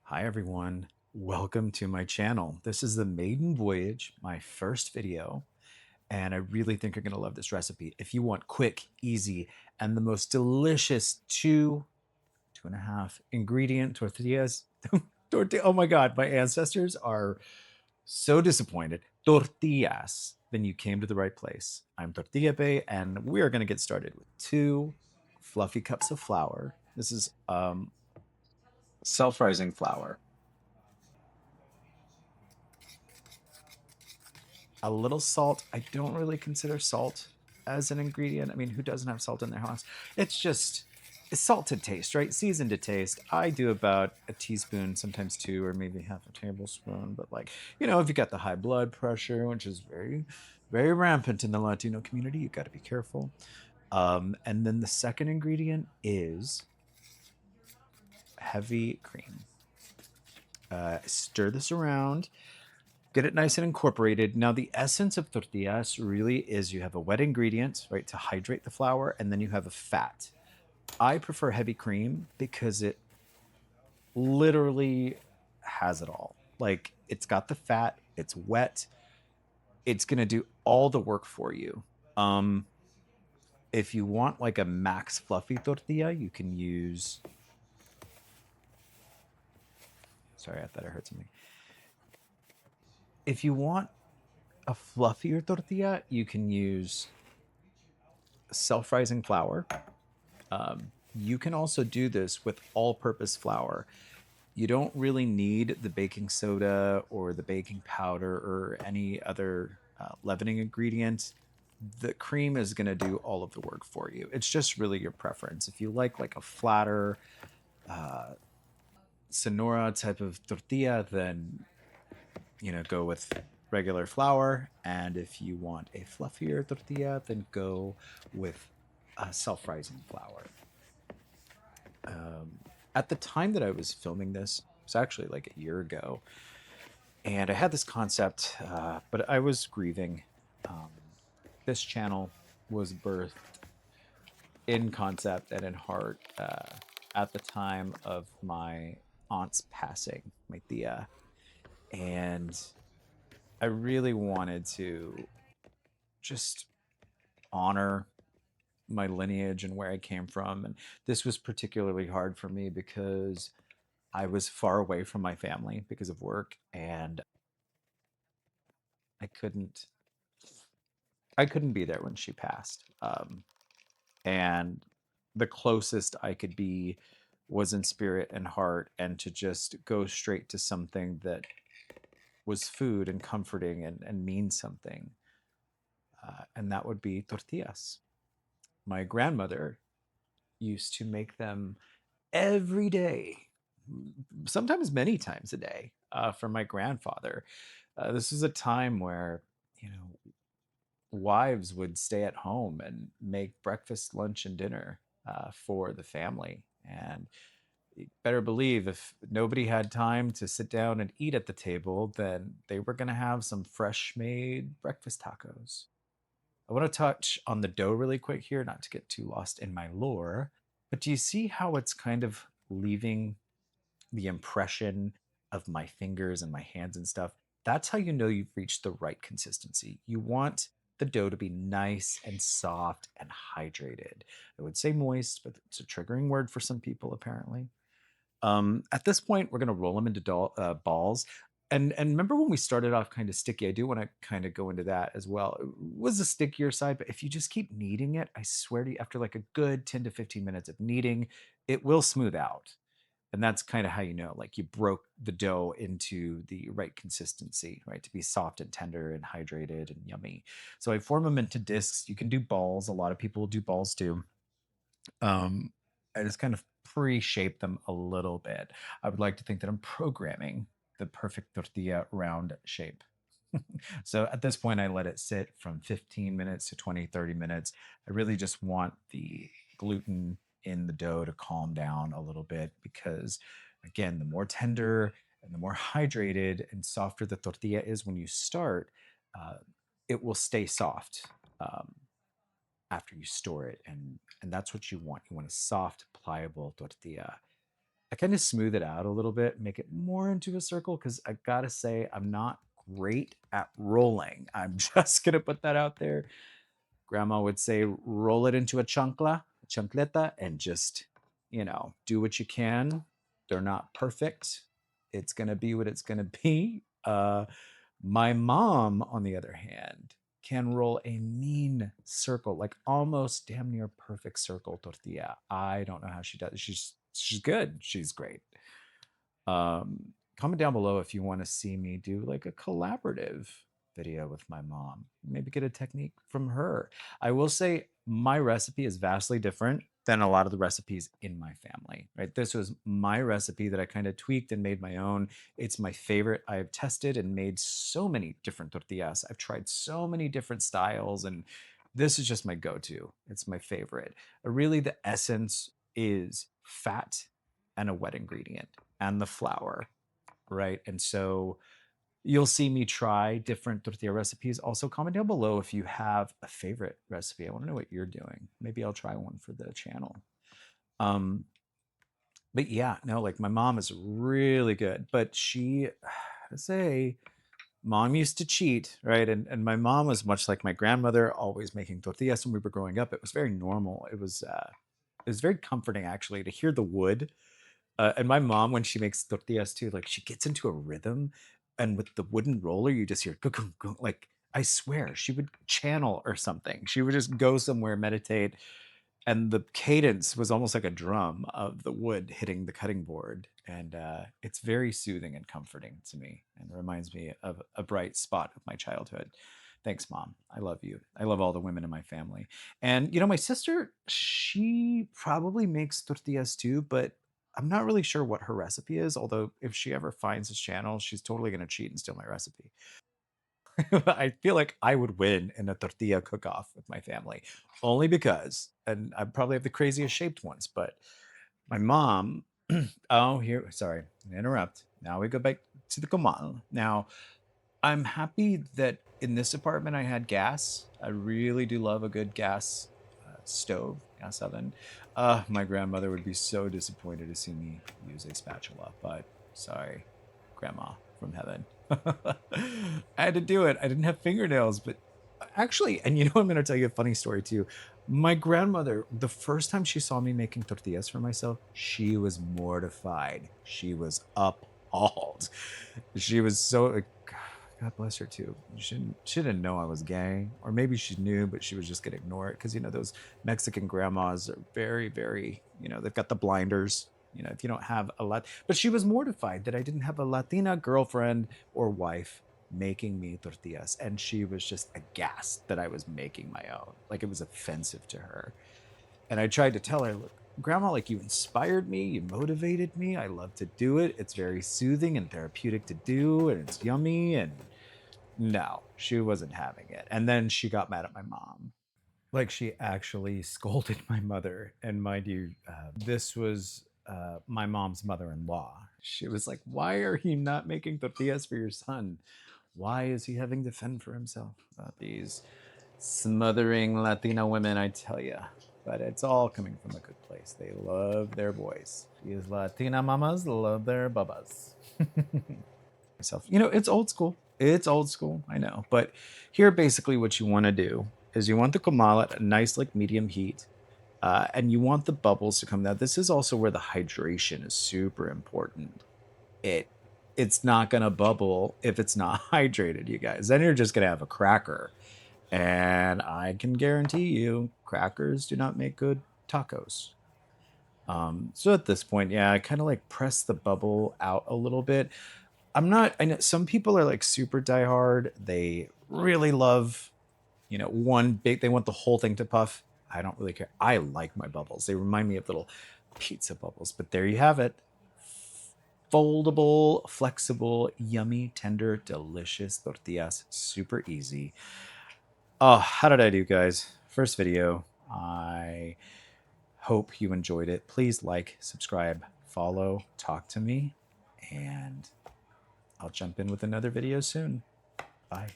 Hi everyone, welcome to my channel. This is the maiden voyage, my first video, and I really think you're gonna love this recipe. If you want quick, easy, and the most delicious two and a half ingredient tortillas, oh my God, my ancestors are so disappointed. Tortillas, then you came to the right place. I'm Tortilla Bae, and we are gonna get started with 2 fluffy cups of flour. This is self-rising flour. A little salt. I don't really consider salt as an ingredient. I mean, who doesn't have salt in their house? It's salt to taste, right? Seasoned to taste. I do about a teaspoon, sometimes 2 or maybe half a tablespoon. But if you got the high blood pressure, which is very, very rampant in the Latino community, you got to be careful. And then the second ingredient is heavy cream. Stir this around. Get it nice and incorporated. Now, the essence of tortillas really is you have a wet ingredient, right, to hydrate the flour, and then you have a fat. I prefer heavy cream because it literally has it all. Like, it's got the fat, it's wet, it's going to do all the work for you. Um, if you want like a max fluffy tortilla, you can use. Sorry, I thought I heard something. If you want a fluffier tortilla, you can use self-rising flour. You can also do this with all-purpose flour. You don't really need the baking soda or the baking powder or any other leavening ingredient. The cream is going to do all of the work for you. It's just really your preference. If you like a flatter uh, Sonora type of tortilla, then go with regular flour. And if you want a fluffier tortilla, then go with self-rising flour. um, at the time that I was filming this, it was actually like a year ago, and I had this concept, but I was grieving. Um, this channel was birthed in concept and in heart at the time of my aunt's passing, my tia, and I really wanted to just honor my lineage and where I came from. And this was particularly hard for me because I was far away from my family because of work, and I couldn't I couldn't be there when she passed. And the closest I could be was in spirit and heart, and to just go straight to something that was food and comforting and means something. And that would be tortillas. My grandmother used to make them every day, sometimes many times a day, for my grandfather. This was a time where, you know, wives would stay at home and make breakfast, lunch, and dinner for the family. And you better believe if nobody had time to sit down and eat at the table, then they were going to have some fresh made breakfast tacos. I want to touch on the dough really quick here, not to get too lost in my lore. But do you see how it's kind of leaving the impression of my fingers and my hands and stuff? That's how you know you've reached the right consistency. You want the dough to be nice and soft and hydrated. I would say moist, but it's a triggering word for some people, apparently. At this point, we're going to roll them into balls. And remember when we started off kind of sticky? I do want to kind of go into that as well. It was the stickier side, but if you just keep kneading it, I swear to you, after like a good 10 to 15 minutes of kneading, it will smooth out. And that's kind of how you know, like you broke the dough into the right consistency, right? To be soft and tender and hydrated and yummy. So I form them into discs. You can do balls. A lot of people will do balls too. Um, I just kind of pre-shape them a little bit. I would like to think that I'm programming the perfect tortilla round shape. So at this point, I let it sit from 15 minutes to 20, 30 minutes. I really just want the gluten in the dough to calm down a little bit because, again, the more tender and the more hydrated and softer the tortilla is when you start, uh, it will stay soft. After you store it, and that's what you want. You want a soft, pliable tortilla. I kind of smooth it out a little bit, make it more into a circle because I gotta say I'm not great at rolling. I'm just gonna put that out there. Grandma would say, roll it into a chancleta, and just, do what you can. They're not perfect. It's gonna be what it's gonna be. My mom, on the other hand, can roll a mean circle, like almost damn near perfect circle tortilla. I don't know how she does it. She's good. She's great. Comment down below if you want to see me do like a collaborative video with my mom. Maybe get a technique from her. I will say my recipe is vastly different than a lot of the recipes in my family, right? This was my recipe that I kind of tweaked and made my own. It's my favorite. I've tested and made so many different tortillas. I've tried so many different styles, and this is just my go-to. It's my favorite. Really, the essence is fat and a wet ingredient and the flour, right? And so you'll see me try different tortilla recipes. Also, comment down below if you have a favorite recipe. I want to know what you're doing. Maybe I'll try one for the channel. Um, but yeah, no, like my mom is really good, but she, I say, mom used to cheat, right? And my mom was much like my grandmother, always making tortillas when we were growing up. It was very normal. It was very comforting actually to hear the wood. And my mom, when she makes tortillas too, like she gets into a rhythm, and with the wooden roller, you just hear like I swear she would channel or something. She would just go somewhere, meditate, and the cadence was almost like a drum of the wood hitting the cutting board, and it's very soothing and comforting to me, and reminds me of a bright spot of my childhood. Thanks, mom. I love you. I love all the women in my family. And my sister, she probably makes tortillas too, but I'm not really sure what her recipe is. Although if she ever finds this channel, she's totally gonna cheat and steal my recipe. I feel like I would win in a tortilla cook-off with my family, only because, and I probably have the craziest shaped ones, but my mom, oh, here, sorry, interrupt. Now we go back to the comal. Now, I'm happy that in this apartment I had gas. I really do love a good gas stove, gas oven. My grandmother would be so disappointed to see me use a spatula, but sorry, grandma from heaven. I had to do it. I didn't have fingernails, but actually, and I'm going to tell you a funny story too. My grandmother, the first time she saw me making tortillas for myself, she was mortified. She was appalled. She was so, God bless her too. She didn't know I was gay, or maybe she knew, but she was just gonna ignore it because those Mexican grandmas are very, very, they've got the blinders. If you don't have a lot, but she was mortified that I didn't have a Latina girlfriend or wife making me tortillas, and she was just aghast that I was making my own. Like it was offensive to her. And I tried to tell her, look, grandma, like you inspired me, you motivated me. I love to do it. It's very soothing and therapeutic to do, and it's yummy. And no, she wasn't having it. And then she got mad at my mom. Like she actually scolded my mother. And mind you, this was my mom's mother-in-law. She was like, why are you not making tortillas for your son? Why is he having to fend for himself? These smothering Latina women, I tell you. But it's all coming from a good place. They love their boys. These Latina mamas love their babas. Myself, it's old school. It's old school, I know. But here, basically, what you want to do is you want the comal at a nice, like, medium heat. And you want the bubbles to come down. This is also where the hydration is super important. It's not going to bubble if it's not hydrated, you guys. Then you're just going to have a cracker. And I can guarantee you, crackers do not make good tacos. So at this point, yeah, I kind of like press the bubble out a little bit. I know some people are like super diehard. They really love, they want the whole thing to puff. I don't really care. I like my bubbles. They remind me of little pizza bubbles, but there you have it. Foldable, flexible, yummy, tender, delicious tortillas. Super easy. Oh, how did I do, guys? First video. I hope you enjoyed it. Please like, subscribe, follow, talk to me, and I'll jump in with another video soon. Bye.